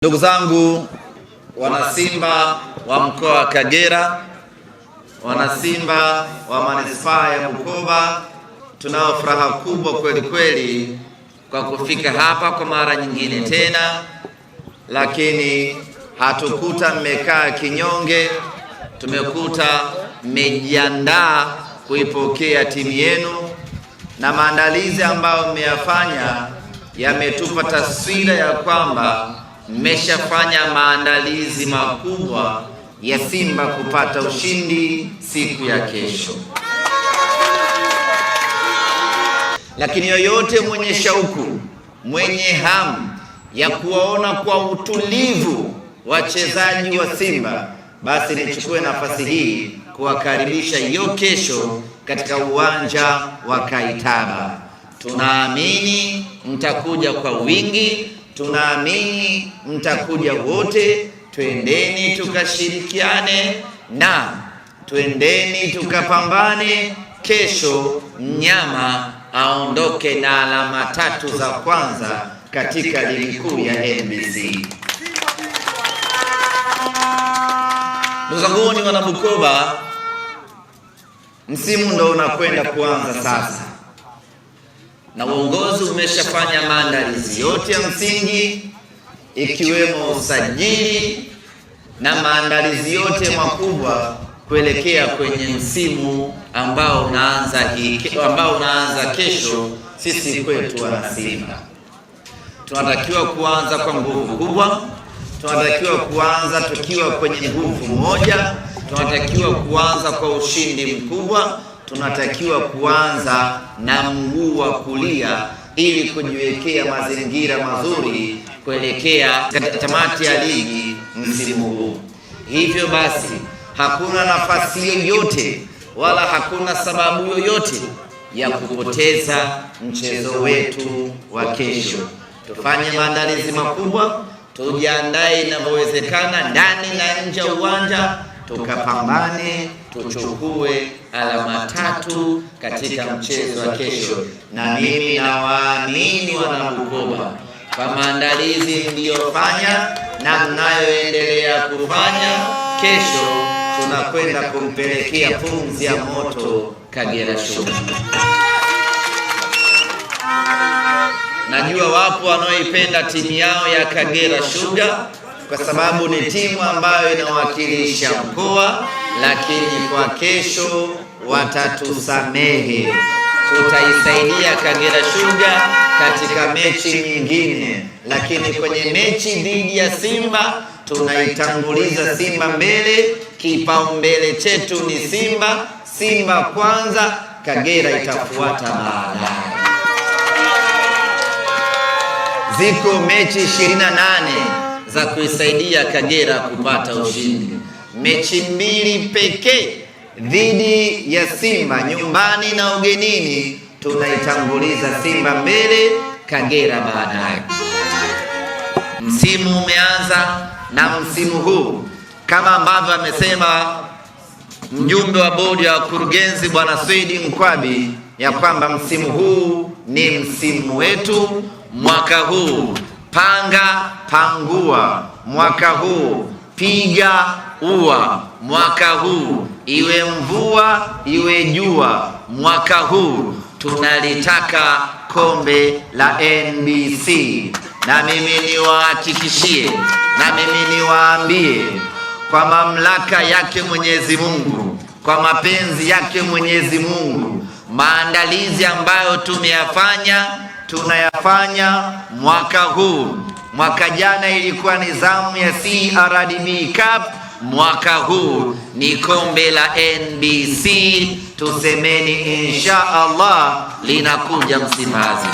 Ndugu zangu wanasimba wa mkoa wa Kagera, wanasimba wa manispaa ya Bukoba, tunao furaha kubwa kweli kweli kwa kufika hapa kwa mara nyingine tena, lakini hatukuta mmekaa kinyonge, tumekuta mmejiandaa kuipokea timu yenu, na maandalizi ambayo mmeyafanya yametupa taswira ya kwamba mmeshafanya maandalizi makubwa ya Simba kupata ushindi siku ya kesho. Lakini yoyote mwenye shauku, mwenye hamu ya kuwaona kwa utulivu wachezaji wa Simba, basi nichukue nafasi hii kuwakaribisha hiyo kesho katika uwanja wa Kaitaba. Tunaamini mtakuja kwa wingi, tunaamini mtakuja wote. Twendeni tukashirikiane na twendeni tukapambane. Kesho mnyama aondoke na alama 3 za kwanza katika ligi kuu ya NBC. Ndugu zangu wana Bukoba, msimu ndo unakwenda kuanza sasa, na uongozi umeshafanya maandalizi yote ya msingi, ikiwemo usajili na maandalizi yote makubwa kuelekea kwenye msimu ambao unaanza kesho. Sisi kwetu wana Simba tunatakiwa kuanza kwa nguvu kubwa, tunatakiwa kuanza tukiwa kwenye nguvu moja, tunatakiwa kuanza kwa ushindi mkubwa, tunatakiwa kuanza na mguu wa kulia ili kujiwekea mazingira mazuri kuelekea katika tamati ya ligi msimu huu. Hivyo basi hakuna nafasi yoyote wala hakuna sababu yoyote ya kupoteza mchezo wetu wa kesho. Tufanye maandalizi makubwa, tujiandae inavyowezekana ndani na nje ya uwanja, tukapambane tuchukue alama 3 katika mchezo wa kesho. Na mimi nawaamini wana Bukoba kwa maandalizi mliyofanya na mnayoendelea kufanya, kesho tunakwenda kumpelekea pumzi ya moto Kagera Sugar. Najua wapo wanaoipenda timu yao ya Kagera Sugar kwa sababu ni timu ambayo inawakilisha mkoa, lakini kwa kesho watatusamehe. Tutaisaidia Kagera Sugar katika mechi nyingine, lakini kwenye mechi dhidi ya Simba tunaitanguliza Simba mbele. Kipaumbele chetu ni Simba. Simba kwanza, Kagera itafuata baadaye. Ziko mechi 28 za kuisaidia Kagera kupata ushindi. Mechi 2 pekee dhidi ya Simba, nyumbani na ugenini, tunaitanguliza Simba mbele, Kagera baadaye. Msimu umeanza, na msimu huu kama ambavyo amesema mjumbe wa bodi ya wakurugenzi Bwana Swedi Mkwabi ya kwamba msimu huu ni msimu wetu. Mwaka huu panga pangua, mwaka huu piga ua, mwaka huu iwe mvua iwe jua, mwaka huu tunalitaka kombe la NBC. Na mimi niwahakikishie, na mimi niwaambie, kwa mamlaka yake Mwenyezi Mungu, kwa mapenzi yake Mwenyezi Mungu, maandalizi ambayo tunayafanya mwaka huu. Mwaka jana ilikuwa ni zamu ya CRDB Cup, mwaka huu ni kombe la NBC. Tusemeni insha Allah linakuja Msimbazi.